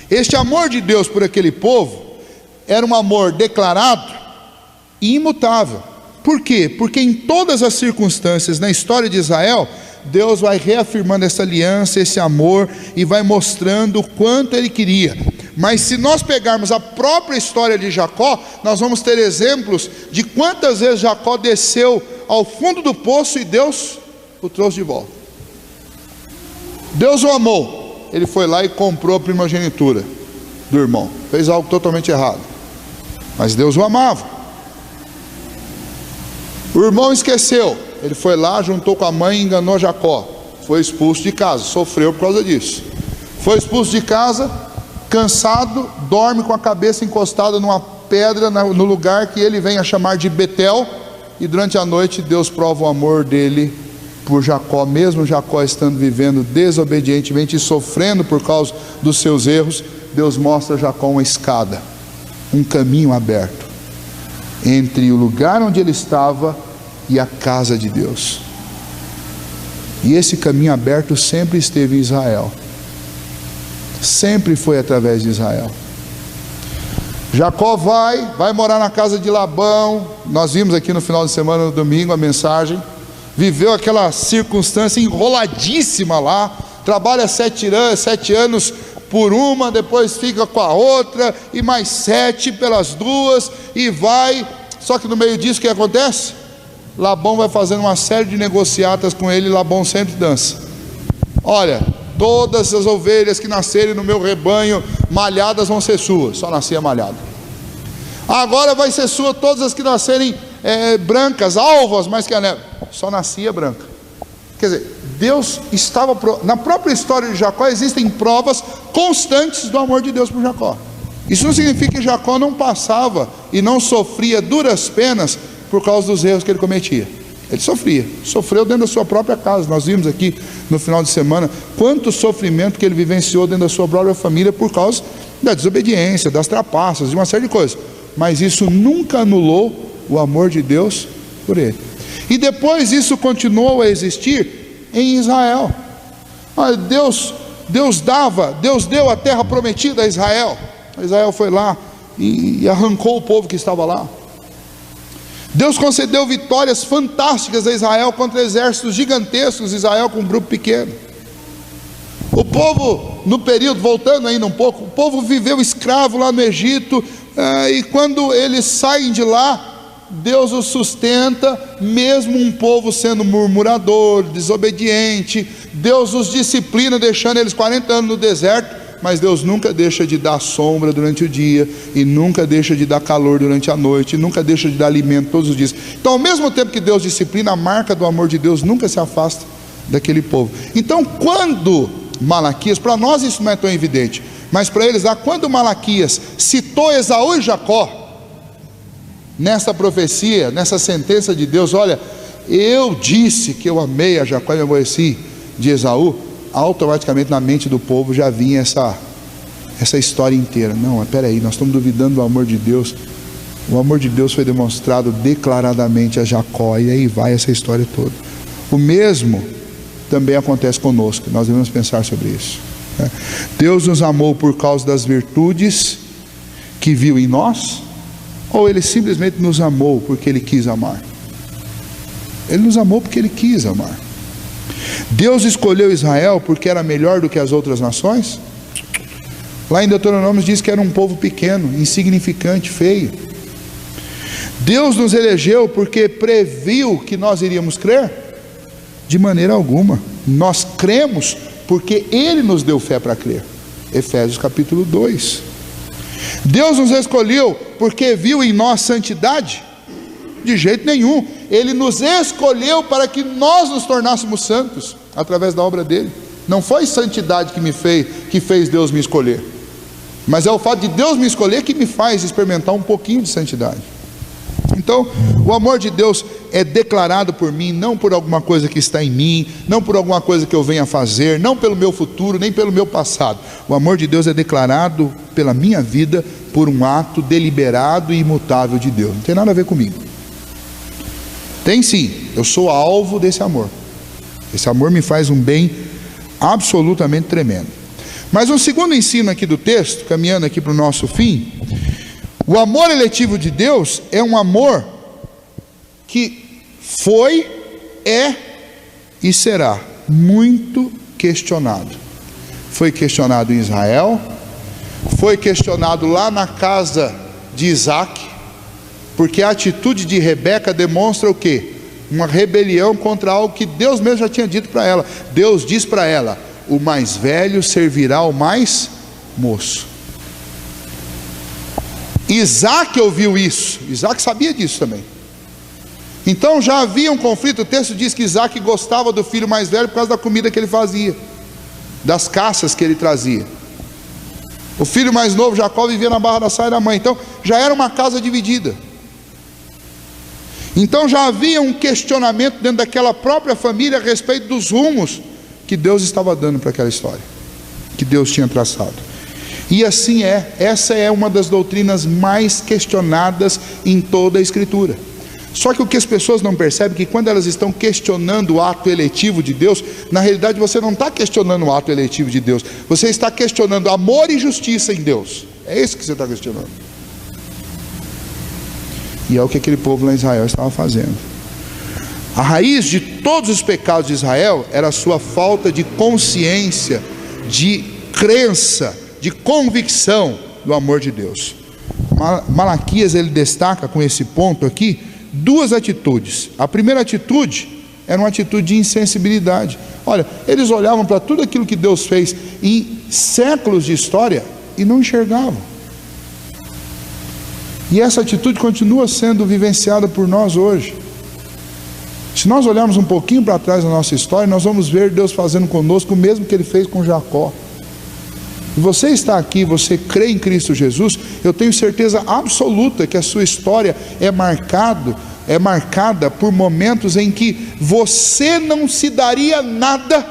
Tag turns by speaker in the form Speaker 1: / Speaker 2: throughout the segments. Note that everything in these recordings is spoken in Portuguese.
Speaker 1: Este amor de Deus por aquele povo era um amor declarado e imutável. Por quê? Porque em todas as circunstâncias na história de Israel, Deus vai reafirmando essa aliança, esse amor, e vai mostrando o quanto Ele queria. Mas se nós pegarmos a própria história de Jacó, nós vamos ter exemplos de quantas vezes Jacó desceu ao fundo do poço e Deus o trouxe de volta. Deus o amou, ele foi lá e comprou a primogenitura do irmão, fez algo totalmente errado, mas Deus o amava. O irmão esqueceu, ele foi lá, juntou com a mãe e enganou Jacó, foi expulso de casa, sofreu por causa disso. Foi expulso de casa, cansado, dorme com a cabeça encostada numa pedra no lugar que ele vem a chamar de Betel, e durante a noite Deus prova o amor dele por Jacó, mesmo Jacó estando vivendo desobedientemente e sofrendo por causa dos seus erros. Deus mostra a Jacó uma escada, um caminho aberto entre o lugar onde ele estava e a casa de Deus. E esse caminho aberto sempre esteve em Israel, sempre foi através de Israel. Jacó vai morar na casa de Labão. Nós vimos aqui no final de semana, no domingo, a mensagem. Viveu aquela circunstância enroladíssima lá, trabalha 7 anos por uma, depois fica com a outra, e mais 7 pelas duas, e vai. Só que no meio disso o que acontece? Labão vai fazendo uma série de negociatas com ele, e Labão sempre dança. Olha, todas as ovelhas que nascerem no meu rebanho malhadas vão ser suas. Só nascia malhada. Agora vai ser sua todas as que nascerem brancas, alvas, mais que a neve. Só nascia branca. Quer dizer, Deus estava... Na própria história de Jacó existem provas constantes do amor de Deus por Jacó. Isso não significa que Jacó não passava e não sofria duras penas por causa dos erros que ele cometia. Ele sofreu dentro da sua própria casa. Nós vimos aqui no final de semana quanto sofrimento que ele vivenciou dentro da sua própria família por causa da desobediência, das trapaças, de uma série de coisas. Mas isso nunca anulou o amor de Deus por ele. E depois isso continuou a existir em Israel. Deus deu a terra prometida a Israel. Israel foi lá e arrancou o povo que estava lá. Deus concedeu vitórias fantásticas a Israel contra exércitos gigantescos, Israel com um grupo pequeno. O povo, no período, voltando ainda um pouco, o povo viveu escravo lá no Egito, e quando eles saem de lá, Deus os sustenta, mesmo um povo sendo murmurador, desobediente. Deus os disciplina, deixando eles 40 anos no deserto, mas Deus nunca deixa de dar sombra durante o dia, e nunca deixa de dar calor durante a noite, e nunca deixa de dar alimento todos os dias. Então, ao mesmo tempo que Deus disciplina, a marca do amor de Deus nunca se afasta daquele povo. Então, quando Malaquias, para nós isso não é tão evidente, mas para eles lá, quando Malaquias citou Esaú e Jacó, nessa profecia, nessa sentença de Deus, olha, eu disse que eu amei a Jacó e me aborreci de Esaú, automaticamente na mente do povo já vinha essa história inteira. Não, espera aí, nós estamos duvidando do amor de Deus. O amor de Deus foi demonstrado declaradamente a Jacó, e aí vai essa história toda. O mesmo também acontece conosco, nós devemos pensar sobre isso. Deus nos amou por causa das virtudes que viu em nós, ou Ele simplesmente nos amou porque Ele quis amar? Ele nos amou porque Ele quis amar. Deus escolheu Israel porque era melhor do que as outras nações? Lá em Deuteronômio diz que era um povo pequeno, insignificante, feio. Deus nos elegeu porque previu que nós iríamos crer? De maneira alguma. Nós cremos porque Ele nos deu fé para crer. Efésios capítulo 2. Deus nos escolheu porque viu em nós santidade? De jeito nenhum. Ele nos escolheu para que nós nos tornássemos santos através da obra dele. Não foi santidade que fez Deus me escolher, mas é o fato de Deus me escolher que me faz experimentar um pouquinho de santidade. Então, o amor de Deus é declarado por mim, não por alguma coisa que está em mim, não por alguma coisa que eu venha a fazer, não pelo meu futuro, nem pelo meu passado. O amor de Deus é declarado pela minha vida por um ato deliberado e imutável de Deus. Não tem nada a ver comigo. Tem sim, eu sou alvo desse amor. Esse amor me faz um bem absolutamente tremendo. Mas um segundo ensino aqui do texto, caminhando aqui para o nosso fim, o amor eletivo de Deus é um amor que foi, é e será muito questionado. Foi questionado em Israel, foi questionado lá na casa de Isaac, porque a atitude de Rebeca demonstra o quê? Uma rebelião contra algo que Deus mesmo já tinha dito para ela. Deus diz para ela: o mais velho servirá ao mais moço. Isaac ouviu isso, Isaac sabia disso também. Então já havia um conflito. O texto diz que Isaac gostava do filho mais velho por causa da comida que ele fazia, das caças que ele trazia. O filho mais novo, Jacó, vivia na barra da saia da mãe. Então já era uma casa dividida. Então já havia um questionamento dentro daquela própria família a respeito dos rumos que Deus estava dando para aquela história, que Deus tinha traçado. E assim essa é uma das doutrinas mais questionadas em toda a Escritura. Só que o que as pessoas não percebem é que quando elas estão questionando o ato eletivo de Deus, na realidade você não está questionando o ato eletivo de Deus, você está questionando amor e justiça em Deus. É isso que você está questionando. E é o que aquele povo lá em Israel estava fazendo. A raiz de todos os pecados de Israel era a sua falta de consciência, de crença, de convicção do amor de Deus. Malaquias ele destaca com esse ponto aqui duas atitudes. A primeira atitude era uma atitude de insensibilidade. Olha, eles olhavam para tudo aquilo que Deus fez em séculos de história e não enxergavam. E essa atitude continua sendo vivenciada por nós hoje. Se nós olharmos um pouquinho para trás da nossa história, nós vamos ver Deus fazendo conosco o mesmo que Ele fez com Jacó. E você está aqui, você crê em Cristo Jesus, eu tenho certeza absoluta que a sua história é marcada por momentos em que você não se daria nada,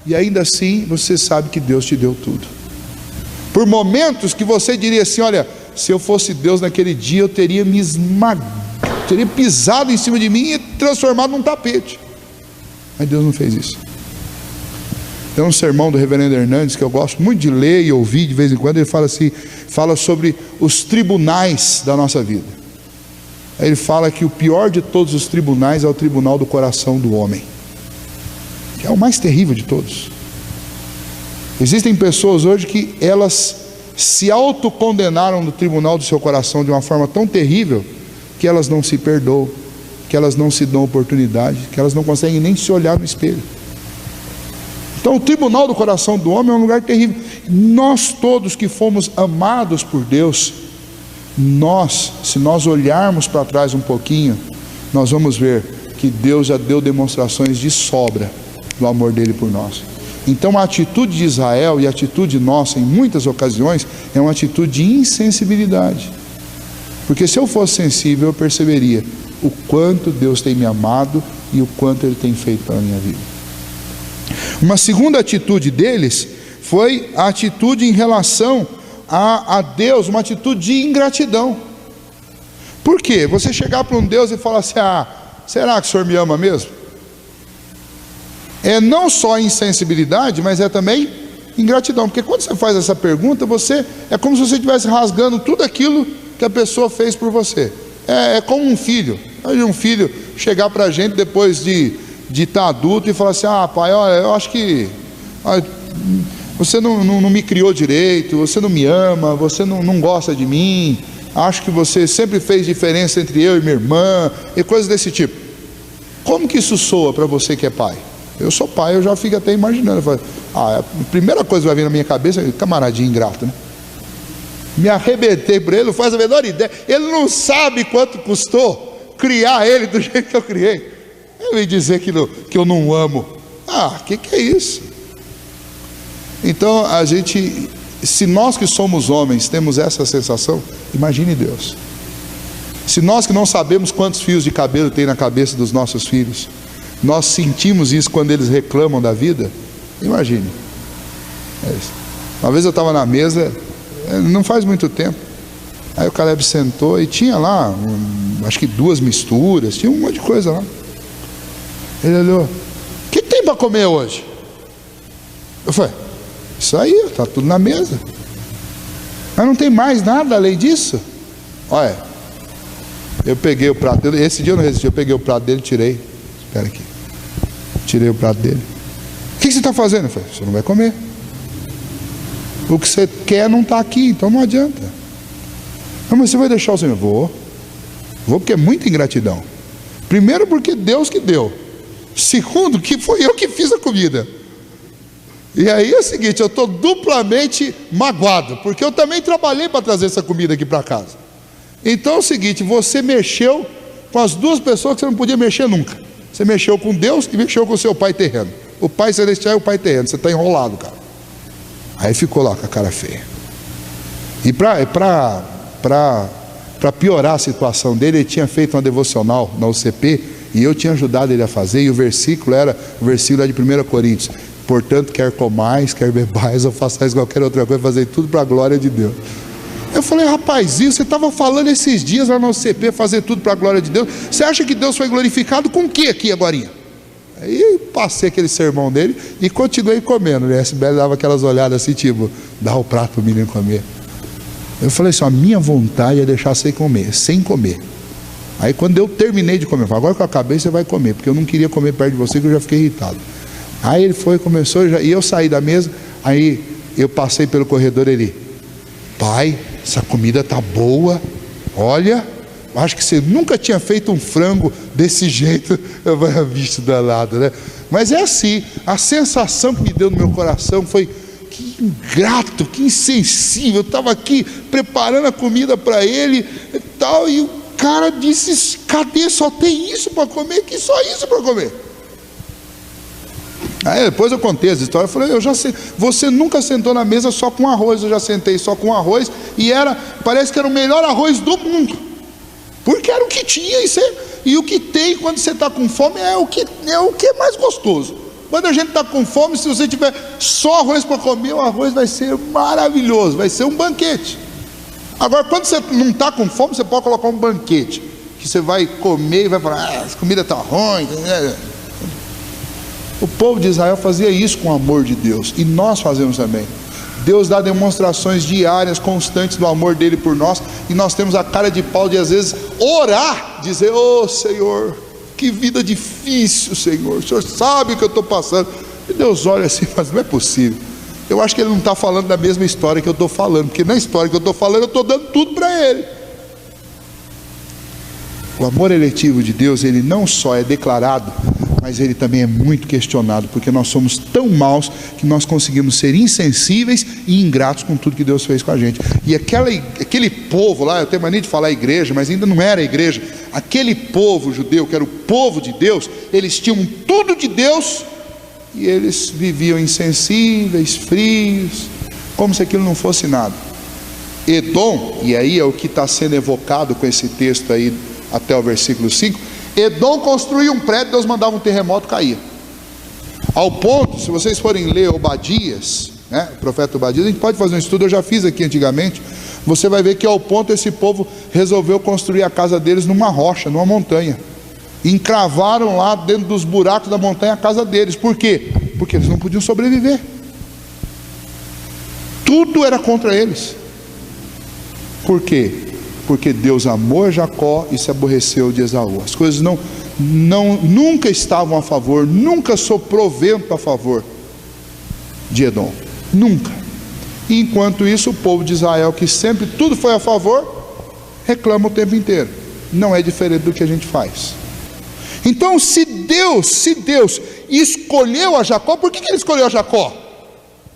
Speaker 1: e ainda assim você sabe que Deus te deu tudo. Por momentos que você diria assim: olha, se eu fosse Deus naquele dia, eu teria me esmagado, teria pisado em cima de mim e transformado num tapete. Mas Deus não fez isso. Tem um sermão do reverendo Hernandes que eu gosto muito de ler e ouvir de vez em quando. Ele fala assim, fala sobre os tribunais da nossa vida. Aí ele fala que o pior de todos os tribunais é o tribunal do coração do homem, que é o mais terrível de todos. Existem pessoas hoje que elas se autocondenaram no tribunal do seu coração de uma forma tão terrível que elas não se perdoam, que elas não se dão oportunidade, que elas não conseguem nem se olhar no espelho. Então o tribunal do coração do homem é um lugar terrível. Nós todos que fomos amados por Deus, se nós olharmos para trás um pouquinho, nós vamos ver que Deus já deu demonstrações de sobra do amor dele por nós. Então a atitude de Israel e a atitude nossa em muitas ocasiões é uma atitude de insensibilidade. Porque se eu fosse sensível, eu perceberia o quanto Deus tem me amado e o quanto Ele tem feito para a minha vida. Uma segunda atitude deles foi a atitude em relação a Deus, uma atitude de ingratidão. Por quê? Você chegar para um Deus e falar assim: será que o Senhor me ama mesmo? É não só insensibilidade, mas é também ingratidão. Porque quando você faz essa pergunta, é como se você estivesse rasgando tudo aquilo que a pessoa fez por você. É como um filho. Um filho chegar para a gente depois de estar adulto e falar assim: pai, olha, eu acho que você não me criou direito, você não me ama, você não gosta de mim, acho que você sempre fez diferença entre eu e minha irmã, e coisas desse tipo. Como que isso soa para você que é pai? Eu sou pai, eu já fico até imaginando. Eu falo, a primeira coisa que vai vir na minha cabeça é: camaradinho ingrato, né? Me arrebentei por ele, não faz a menor ideia. Ele não sabe quanto custou criar ele do jeito que eu criei. Ele vem dizer que eu não amo. Que é isso? Então se nós que somos homens temos essa sensação, imagine Deus. Se nós que não sabemos quantos fios de cabelo tem na cabeça dos nossos filhos, nós sentimos isso quando eles reclamam da vida, imagine. Uma vez eu estava na mesa, não faz muito tempo, aí o Caleb sentou e tinha lá, acho que 2 misturas, tinha um monte de coisa lá. Ele olhou: o que tem para comer hoje? Eu falei: Isso aí, está tudo na mesa. Mas não tem mais nada além disso. Olha, eu peguei o prato dele, esse dia eu não resisti, eu peguei o prato dele e tirei. Espera aqui. Tirei o prato dele. O que você está fazendo? Eu falei, você não vai comer. O que você quer não está aqui, então não adianta. Não, mas você vai deixar o Senhor? Vou porque é muita ingratidão. Primeiro porque Deus que deu. Segundo que foi eu que fiz a comida. E aí é o seguinte, eu estou duplamente magoado, porque eu também trabalhei para trazer essa comida aqui para casa. Então é o seguinte, você mexeu com as duas pessoas que você não podia mexer nunca. Você mexeu com Deus e mexeu com o seu pai terreno. O pai celestial e o pai terreno. Você está enrolado, cara. Aí ficou lá com a cara feia. E para piorar a situação dele, ele tinha feito uma devocional na UCP e eu tinha ajudado ele a fazer, e o versículo era de 1 Coríntios. Portanto, quer comais, quer bebais ou façais qualquer outra coisa, fazer tudo para a glória de Deus. Eu falei, rapazinho, você estava falando esses dias lá na UCP, fazer tudo para a glória de Deus. Você acha que Deus foi glorificado com o que aqui agorinha? Aí passei aquele sermão dele e continuei comendo, né? A SBL dava aquelas olhadas assim, tipo, dá o prato para o menino comer. Eu falei assim, a minha vontade é deixar você comer, sem comer. Aí quando eu terminei de comer, eu falei, agora que eu acabei, você vai comer, porque eu não queria comer perto de você, que eu já fiquei irritado. Aí ele foi, começou, e eu saí da mesa, aí eu passei pelo corredor, ele, pai, essa comida tá boa, olha, acho que você nunca tinha feito um frango desse jeito. Eu falei, bicho danado, né? Mas é assim, a sensação que me deu no meu coração foi, que ingrato, que insensível. Eu estava aqui preparando a comida para ele e tal, e o cara disse, cadê, só tem isso para comer? Que só isso para comer? Aí depois eu contei essa história, eu falei, eu já sei, você nunca sentou na mesa só com arroz, eu já sentei só com arroz, e parece que era o melhor arroz do mundo, porque era o que tinha, e o que tem quando você está com fome é o que é mais gostoso. Quando a gente está com fome, se você tiver só arroz para comer, o arroz vai ser maravilhoso, vai ser um banquete. Agora, quando você não está com fome, você pode colocar um banquete, que você vai comer e vai falar, essa comida está ruim, né? O povo de Israel fazia isso com o amor de Deus, e nós fazemos também. Deus dá demonstrações diárias, constantes do amor dele por nós, e nós temos a cara de pau de às vezes orar, dizer, ô Senhor, que vida difícil, Senhor, o Senhor sabe o que eu estou passando. E Deus olha assim, mas não é possível. Eu acho que ele não está falando da mesma história que eu estou falando, porque na história que eu estou falando, eu estou dando tudo para ele. O amor eletivo de Deus, ele não só é declarado, mas ele também é muito questionado, porque nós somos tão maus que nós conseguimos ser insensíveis e ingratos com tudo que Deus fez com a gente. E aquele povo lá, eu tenho mania de falar igreja, mas ainda não era igreja, aquele povo judeu, que era o povo de Deus, eles tinham tudo de Deus, e eles viviam insensíveis, frios, como se aquilo não fosse nada. Edom, e aí é o que está sendo evocado com esse texto aí, até o versículo 5, Edom construía um prédio, Deus mandava um terremoto, caía. Ao ponto, se vocês forem ler Obadias, né, o profeta Obadias, a gente pode fazer um estudo, eu já fiz aqui antigamente, você vai ver que ao ponto esse povo resolveu construir a casa deles numa rocha, numa montanha, e encravaram lá dentro dos buracos da montanha a casa deles. Por quê? Porque eles não podiam sobreviver, tudo era contra eles. Por quê? Porque Deus amou Jacó e se aborreceu de Esaú. As coisas nunca estavam a favor, nunca soprou vento a favor de Edom, nunca. E enquanto isso, o povo de Israel, que sempre tudo foi a favor, reclama o tempo inteiro. Não é diferente do que a gente faz. Então, se Deus escolheu a Jacó, por que ele escolheu a Jacó?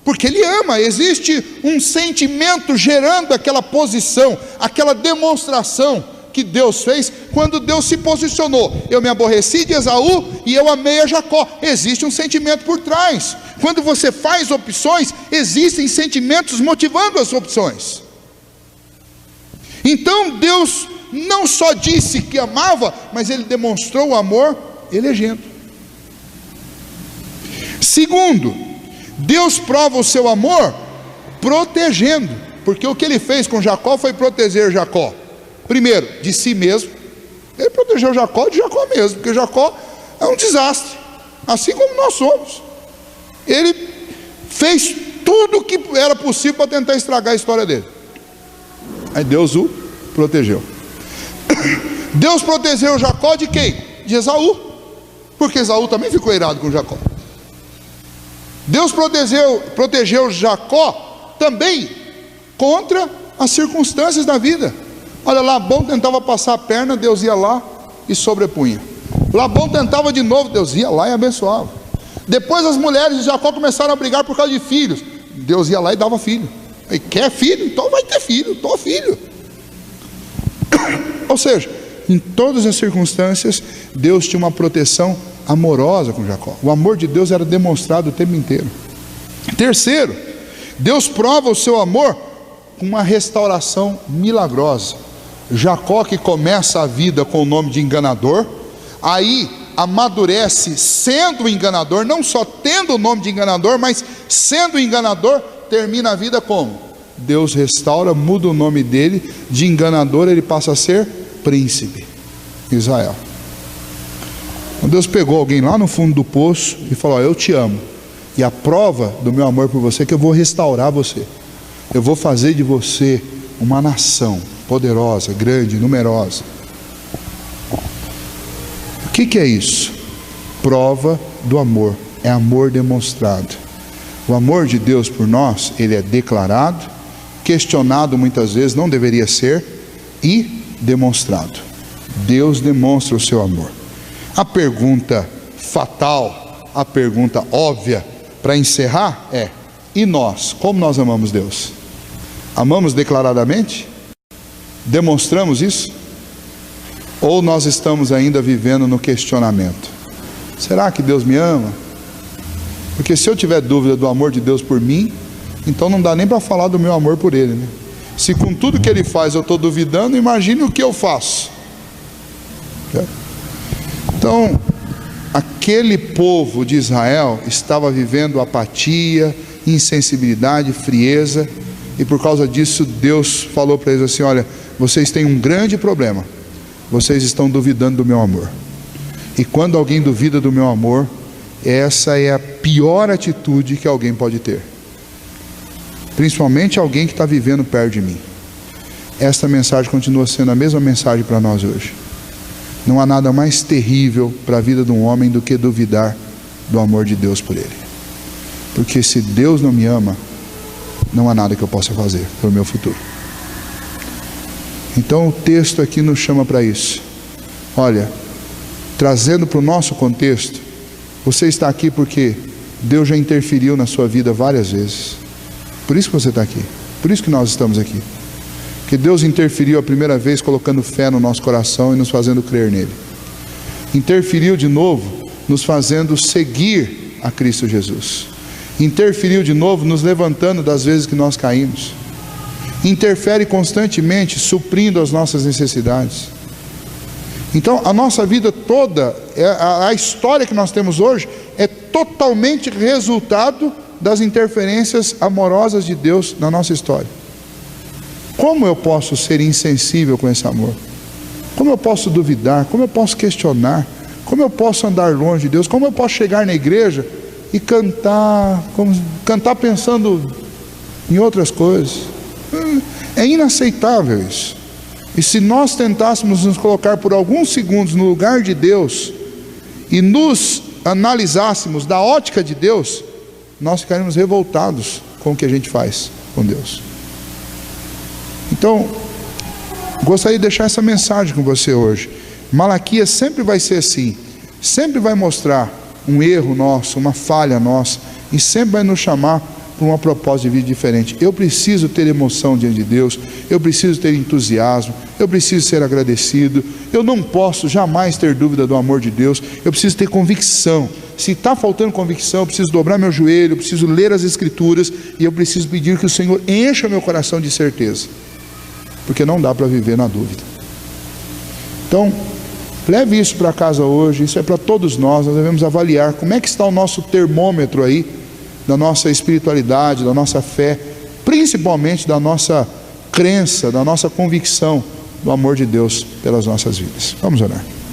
Speaker 1: Porque ele ama, existe um sentimento gerando aquela posição, aquela demonstração que Deus fez quando Deus se posicionou. Eu me aborreci de Esaú e eu amei a Jacó. Existe um sentimento por trás. Quando você faz opções, existem sentimentos motivando as opções. Então Deus não só disse que amava, mas ele demonstrou o amor elegendo. Segundo, Deus prova o seu amor protegendo, porque o que ele fez com Jacó foi proteger Jacó. Primeiro, de si mesmo. Ele protegeu Jacó de Jacó mesmo, porque Jacó é um desastre, assim como nós somos. Ele fez tudo tudo que era possível para tentar estragar a história dele. Aí Deus o protegeu. Deus protegeu Jacó de quem? De Esaú, porque Esaú também ficou irado com Jacó. Deus protegeu Jacó também contra as circunstâncias da vida. Olha, Labão tentava passar a perna, Deus ia lá e sobrepunha. Labão tentava de novo, Deus ia lá e abençoava. Depois as mulheres de Jacó começaram a brigar por causa de filhos, Deus ia lá e dava filho. E quer filho? Então vai ter filho, tô filho. Ou seja, em todas as circunstâncias, Deus tinha uma proteção amorosa com Jacó. O amor de Deus era demonstrado o tempo inteiro. Terceiro, Deus prova o seu amor com uma restauração milagrosa. Jacó, que começa a vida com o nome de enganador, aí amadurece sendo enganador, não só tendo o nome de enganador, mas sendo enganador, termina a vida como? Deus restaura, muda o nome dele, de enganador ele passa a ser príncipe, Israel. Então Deus pegou alguém lá no fundo do poço e falou: eu te amo, e a prova do meu amor por você é que eu vou restaurar você, eu vou fazer de você uma nação poderosa, grande, numerosa. O que é isso? Prova do amor, é amor demonstrado. O amor de Deus por nós, ele é declarado, questionado muitas vezes, não deveria ser, e demonstrado. Deus demonstra o seu amor. A pergunta fatal, a pergunta óbvia para encerrar é: e nós, como nós amamos Deus? Amamos declaradamente? Demonstramos isso? Ou nós estamos ainda vivendo no questionamento? Será que Deus me ama? Porque se eu tiver dúvida do amor de Deus por mim, então não dá nem para falar do meu amor por Ele, né? Se com tudo que Ele faz eu estou duvidando, imagine o que eu faço. Então, aquele povo de Israel estava vivendo apatia, insensibilidade, frieza, e por causa disso Deus falou para eles assim: olha, vocês têm um grande problema, vocês estão duvidando do meu amor. E quando alguém duvida do meu amor, essa é a pior atitude que alguém pode ter, principalmente alguém que está vivendo perto de mim. Esta mensagem continua sendo a mesma mensagem para nós hoje. Não há nada mais terrível para a vida de um homem do que duvidar do amor de Deus por ele. Porque se Deus não me ama, não há nada que eu possa fazer pelo meu futuro. Então o texto aqui nos chama para isso. Olha, trazendo para o nosso contexto, você está aqui porque Deus já interferiu na sua vida várias vezes. Por isso que você está aqui, por isso que nós estamos aqui. Porque Deus interferiu a primeira vez colocando fé no nosso coração e nos fazendo crer nele. Interferiu de novo nos fazendo seguir a Cristo Jesus. Interferiu de novo nos levantando das vezes que nós caímos. Interfere constantemente suprindo as nossas necessidades. Então a nossa vida toda, a história que nós temos hoje é totalmente resultado das interferências amorosas de Deus na nossa história. Como eu posso ser insensível com esse amor? Como eu posso duvidar? Como eu posso questionar? Como eu posso andar longe de Deus? Como eu posso chegar na igreja e cantar pensando em outras coisas? É inaceitável isso. E se nós tentássemos nos colocar por alguns segundos no lugar de Deus e nos analisássemos da ótica de Deus, nós ficaríamos revoltados com o que a gente faz com Deus. Então, gostaria de deixar essa mensagem com você hoje. Malaquias sempre vai ser assim, sempre vai mostrar um erro nosso, uma falha nossa, e sempre vai nos chamar para uma proposta de vida diferente. Eu preciso ter emoção diante de Deus, eu preciso ter entusiasmo, eu preciso ser agradecido, eu não posso jamais ter dúvida do amor de Deus, eu preciso ter convicção. Se está faltando convicção, eu preciso dobrar meu joelho, eu preciso ler as Escrituras, e eu preciso pedir que o Senhor encha meu coração de certeza, porque não dá para viver na dúvida. Então, leve isso para casa hoje, isso é para todos nós devemos avaliar como é que está o nosso termômetro aí, da nossa espiritualidade, da nossa fé, principalmente da nossa crença, da nossa convicção do amor de Deus pelas nossas vidas. Vamos orar.